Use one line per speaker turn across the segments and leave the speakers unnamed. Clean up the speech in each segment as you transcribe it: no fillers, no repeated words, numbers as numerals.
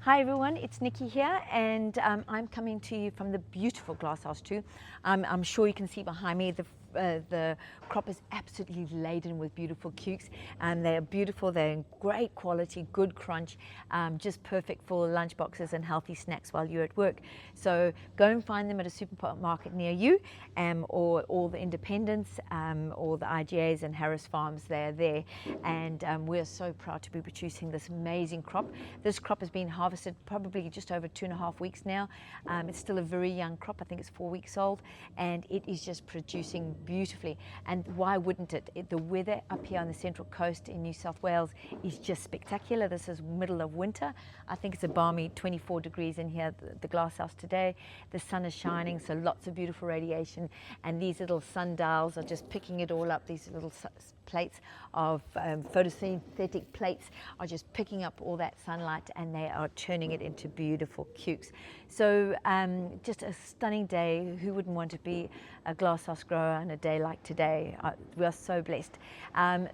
Hi everyone, it's Nikki here, and I'm coming to you from the beautiful glasshouse too. I'm sure you can see behind me the crop is absolutely laden with beautiful cukes, and they're beautiful. They're in great quality, good crunch, just perfect for lunch boxes and healthy snacks while you're at work. So go and find them at a supermarket near you, or all the independents, or the IGAs and Harris Farms. They're there, and we're so proud to be producing this amazing crop. This crop has been harvested probably just over 2.5 weeks now. It's still a very young crop. I think it's 4 weeks old, and it is just producing beautifully. And why wouldn't it? The weather up here on the Central Coast in New South Wales is just spectacular. This is middle of winter. I think it's a balmy 24 degrees in here, the glasshouse today. The sun is shining, so lots of beautiful radiation, and these little sundials are just picking it all up. These little plates of photosynthetic plates are just picking up all that sunlight, and they are turning it into beautiful cukes. So just a stunning day. Who wouldn't want to be a glasshouse grower on a day like today? We are so blessed.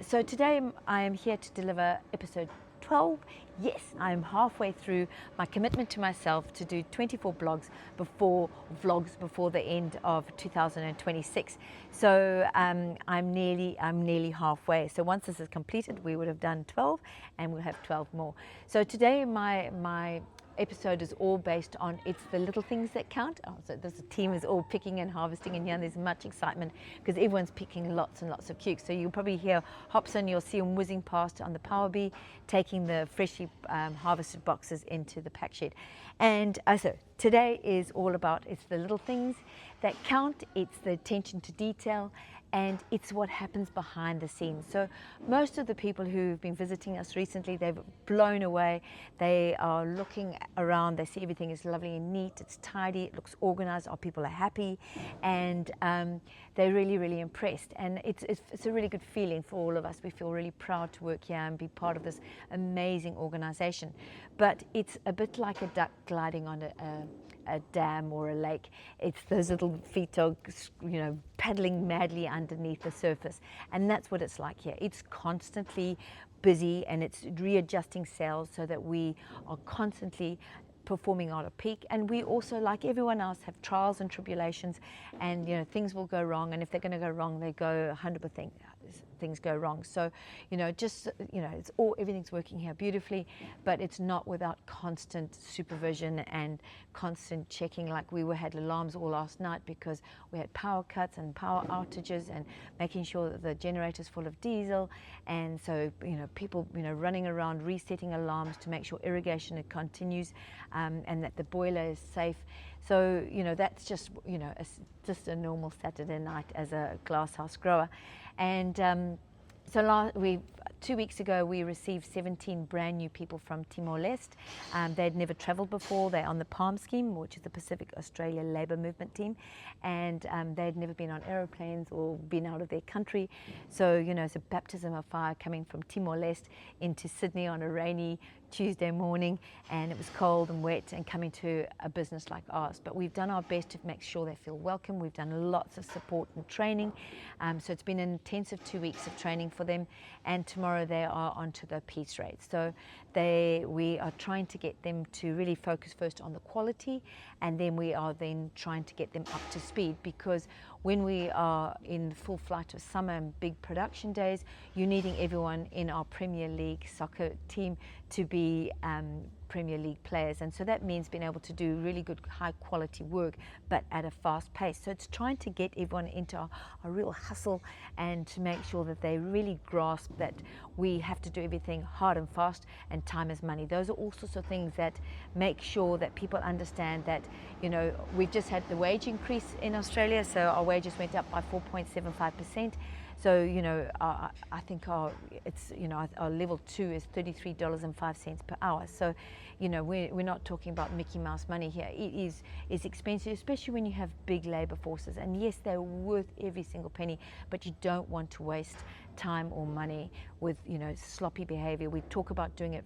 So today I am here to deliver episode 12. Yes, I'm halfway through my commitment to myself to do 24 vlogs before the end of 2026. So I'm nearly halfway. So once this is completed, we would have done 12, and we'll have 12 more. So today my episode is all based on it's the little things that count. So this team is all picking and harvesting in here, and there's much excitement because everyone's picking lots and lots of cukes. So you'll probably hear Hobson, you'll see them whizzing past on the Power Bee, taking the freshly harvested boxes into the pack shed. And so today is all about it's the little things that count, it's the attention to detail, and it's what happens behind the scenes. So most of the people who've been visiting us recently, they've blown away. They are looking around, they see everything is lovely and neat, it's tidy, it looks organized, our people are happy, and they're really impressed. And it's a really good feeling for all of us. We feel really proud to work here and be part of this amazing organization. But it's a bit like a duck gliding on a dam or a lake. It's those little feet are, paddling madly underneath the surface, and that's what it's like here. It's constantly busy, and it's readjusting sails so that we are constantly performing out of peak. And we also, like everyone else, have trials and tribulations, and things will go wrong, and if they're going to go wrong, they go 100%. Things go wrong. So it's everything's working here beautifully, but it's not without constant supervision and constant checking. Like we had alarms all last night because we had power cuts and power outages, and making sure that the generator's full of diesel, and so people running around resetting alarms to make sure irrigation continues, and that the boiler is safe. So that's just just a normal Saturday night as a glasshouse grower. And so 2 weeks ago, we received 17 brand new people from Timor-Leste. They'd never traveled before. They're on the PALM scheme, which is the Pacific Australia Labour Movement team, and they'd never been on aeroplanes or been out of their country. So it's a baptism of fire coming from Timor-Leste into Sydney on a rainy Tuesday morning, and it was cold and wet, and coming to a business like ours. But we've done our best to make sure they feel welcome. We've done lots of support and training. So it's been an intensive 2 weeks of training for them, and tomorrow they are onto the piece rate. So we are trying to get them to really focus first on the quality, and then we are then trying to get them up to speed, because when we are in full flight of summer and big production days, you're needing everyone in our Premier League soccer team to be Premier League players, and so that means being able to do really good high quality work but at a fast pace. So it's trying to get everyone into a real hustle, and to make sure that they really grasp that we have to do everything hard and fast, and time is money. Those are all sorts of things that make sure that people understand that we've just had the wage increase in Australia, so our wages went up by 4.75%. So I think our level 2 is $33.05 per hour. So we're not talking about Mickey Mouse money here. It is expensive, especially when you have big labour forces. And yes, they're worth every single penny, but you don't want to waste time or money with sloppy behaviour. We talk about doing it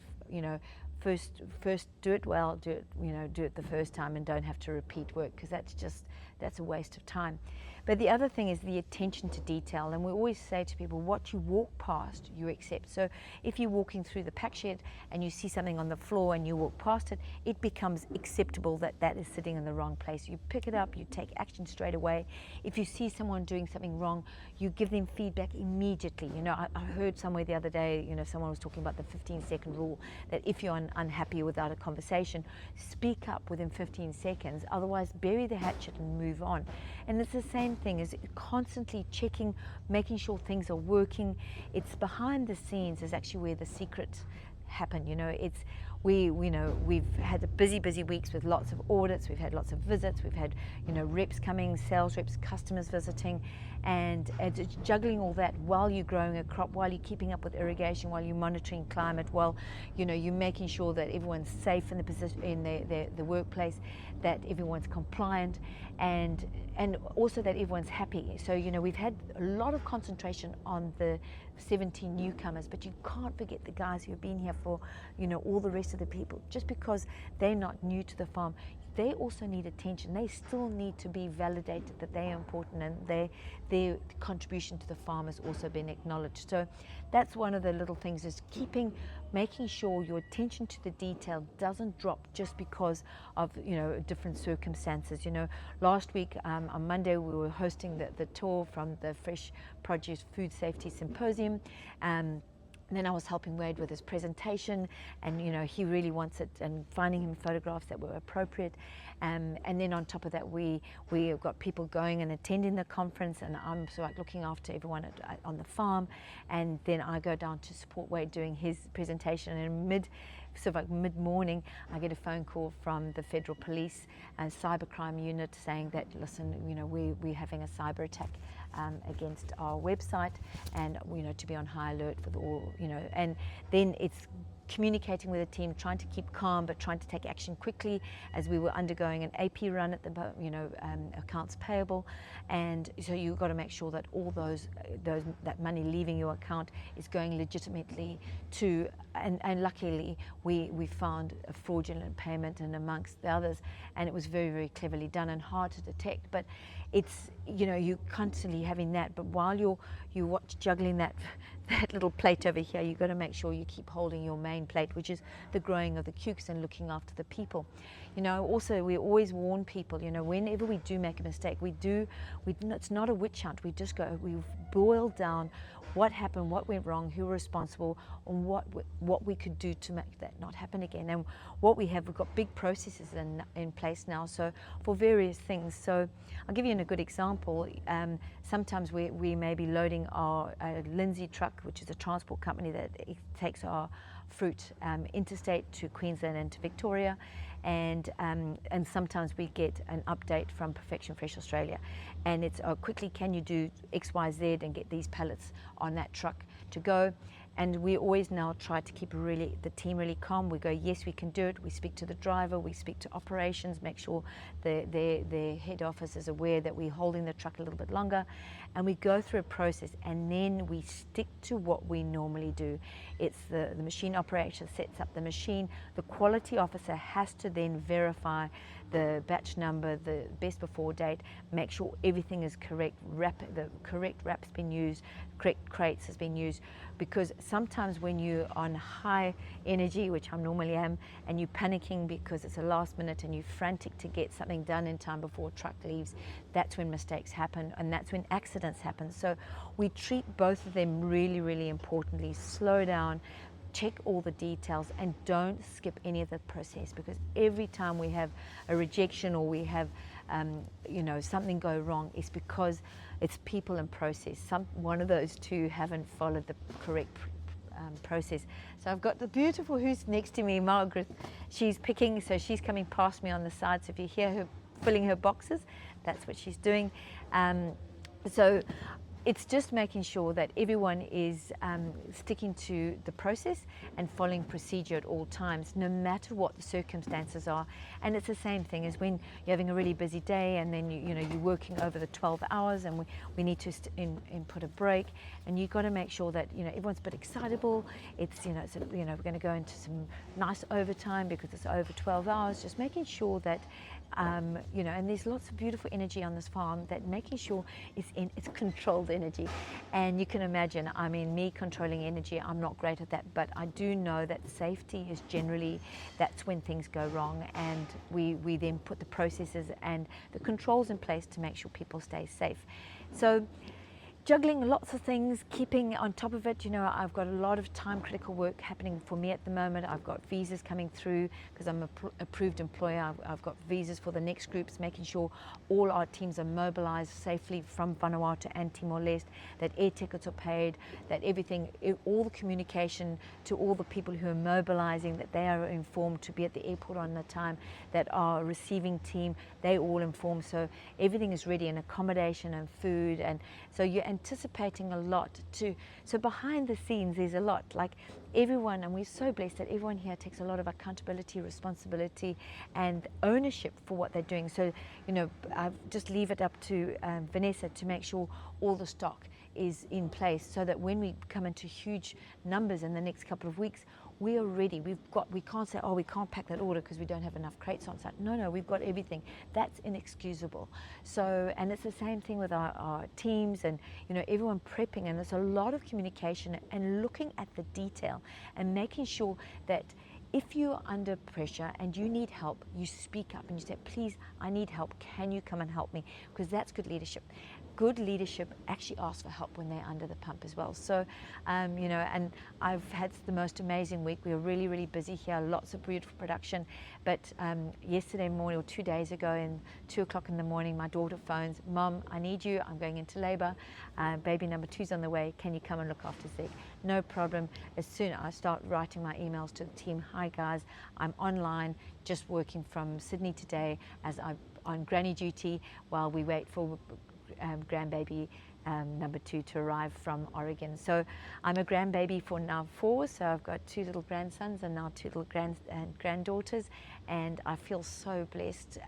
first do it well, do it the first time, and don't have to repeat work, because that's a waste of time. But the other thing is the attention to detail, and we always say to people, what you walk past, you accept. So if you're walking through the pack shed and you see something on the floor and you walk past it, it becomes acceptable that that is sitting in the wrong place. You pick it up, you take action straight away. If you see someone doing something wrong, you give them feedback immediately. I heard somewhere the other day, someone was talking about the 15-second rule, that if you're unhappy without a conversation, speak up within 15 seconds, otherwise bury the hatchet and move on. And it's the same thing, is constantly checking, making sure things are working. It's behind the scenes is actually where the secrets happen. We've had busy weeks with lots of audits. We've had lots of visits. We've had reps coming, sales reps, customers visiting, and it's juggling all that while you're growing a crop, while you're keeping up with irrigation, while you're monitoring climate, while you're making sure that everyone's safe in the position in the workplace, that everyone's compliant, and also that everyone's happy. So we've had a lot of concentration on the 17 newcomers, but you can't forget the guys who have been here for all the rest of the people. Just because they're not new to the farm, they also need attention. They still need to be validated that they are important, and their contribution to the farm has also been acknowledged. So that's one of the little things, is making sure your attention to the detail doesn't drop just because of different circumstances. Last week on Monday we were hosting the tour from the Fresh Produce Food Safety Symposium. And then I was helping Wade with his presentation, and he really wants it, and finding him photographs that were appropriate. And then on top of that, we have got people going and attending the conference, and I'm sort of looking after everyone on the farm. And then I go down to support Wade doing his presentation, and mid-morning, I get a phone call from the Federal Police and Cybercrime Unit saying that, listen, we're having a cyber attack against our website, and to be on high alert with all, and then it's communicating with the team, trying to keep calm, but trying to take action quickly, as we were undergoing an AP run at the accounts payable. And so you've got to make sure that all that money leaving your account is going legitimately to, and luckily we found a fraudulent payment and amongst the others, and it was very, very cleverly done and hard to detect. But it's you're constantly having that, but while you're juggling that little plate over here, you've got to make sure you keep holding your main plate, which is the growing of the cukes and looking after the people. Also we always warn people, whenever we do make a mistake, it's not a witch hunt. We boil down what happened, what went wrong, who were responsible, and what we could do to make that not happen again. And we've got big processes in place now, so for various things. So I'll give you a good example. Sometimes we may be loading our Lindsay truck, which is a transport company that takes our fruit interstate to Queensland and to Victoria, and sometimes we get an update from Perfection Fresh Australia, and it's quickly, can you do XYZ and get these pallets on that truck to go. And we always now try to keep the team really calm. We go, yes, we can do it. We speak to the driver, we speak to operations, make sure their head office is aware that we're holding the truck a little bit longer. And we go through a process, and then we stick to what we normally do. It's the machine operator sets up the machine. The quality officer has to then verify the batch number, the best before date, make sure everything is correct, the correct wrap's been used, correct crates has been used, because sometimes when you're on high energy, which I normally am, and you're panicking because it's a last minute and you're frantic to get something done in time before a truck leaves, that's when mistakes happen, and that's when accidents happen. So we treat both of them really, really importantly. Slow down, check all the details, and don't skip any of the process, because every time we have a rejection or we have something go wrong, it's because it's people and process. One of those two haven't followed the correct process. So I've got the beautiful who's next to me, Margaret. She's picking, so she's coming past me on the side. So if you hear her filling her boxes, that's what she's doing. So it's just making sure that everyone is sticking to the process and following procedure at all times, no matter what the circumstances are. And it's the same thing as when you're having a really busy day and then you're working over the 12 hours and we need to put a break, and you've got to make sure that everyone's a bit excitable. It's we're going to go into some nice overtime because it's over 12 hours. Just making sure that and there's lots of beautiful energy on this farm, that making sure it's controlled energy. And you can imagine, I mean, me controlling energy, I'm not great at that, but I do know that safety is generally, that's when things go wrong, and we then put the processes and the controls in place to make sure people stay safe. So juggling lots of things, keeping on top of it. I've got a lot of time critical work happening for me at the moment. I've got visas coming through because I'm an approved employer. I've got visas for the next groups, making sure all our teams are mobilized safely from Vanuatu and Timor-Leste, that air tickets are paid, that everything, all the communication to all the people who are mobilizing, that they are informed to be at the airport on the time, that our receiving team, they all informed, so everything is ready, and accommodation and food. And so you're anticipating a lot too. So behind the scenes there's a lot, like everyone, and we're so blessed that everyone here takes a lot of accountability, responsibility and ownership for what they're doing. So I just leave it up to Vanessa to make sure all the stock is in place, so that when we come into huge numbers in the next couple of weeks, we are ready. We can't say, oh, we can't pack that order because we don't have enough crates on site. No, we've got everything. That's inexcusable. So, and it's the same thing with our teams and, everyone prepping, and there's a lot of communication and looking at the detail and making sure that if you're under pressure and you need help, you speak up and you say, please, I need help. Can you come and help me? Because that's good leadership. Good leadership actually asks for help when they're under the pump as well. So, and I've had the most amazing week. We were really, really busy here, lots of beautiful production. But yesterday morning, or 2 days ago, in 2 o'clock in the morning, my daughter phones, Mom, I need you. I'm going into labor. Baby number 2's on the way. Can you come and look after Zeke? No problem. As soon as I start writing my emails to the team, hi guys, I'm online, just working from Sydney today as I'm on granny duty while we wait for grandbaby number 2 to arrive from Oregon. So I'm a grandbaby for now 4, so I've got 2 little grandsons and now 2 little granddaughters, and I feel so blessed.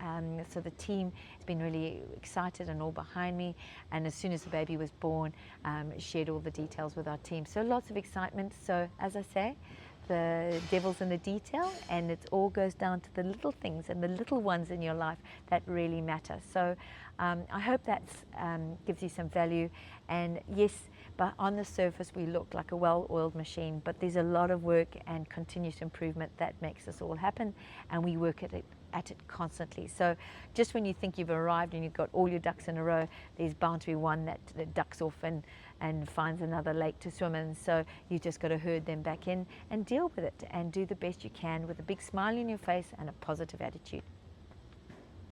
So the team has been really excited and all behind me, and as soon as the baby was born, shared all the details with our team. So lots of excitement. So as I say, the devil's in the detail, and it all goes down to the little things and the little ones in your life that really matter. So I hope that gives you some value. And yes, but on the surface we look like a well-oiled machine, but there's a lot of work and continuous improvement that makes this all happen, and we work at it constantly. So just when you think you've arrived and you've got all your ducks in a row, there's bound to be one that ducks off and finds another lake to swim in. So you just got to herd them back in and deal with it and do the best you can with a big smile on your face and a positive attitude.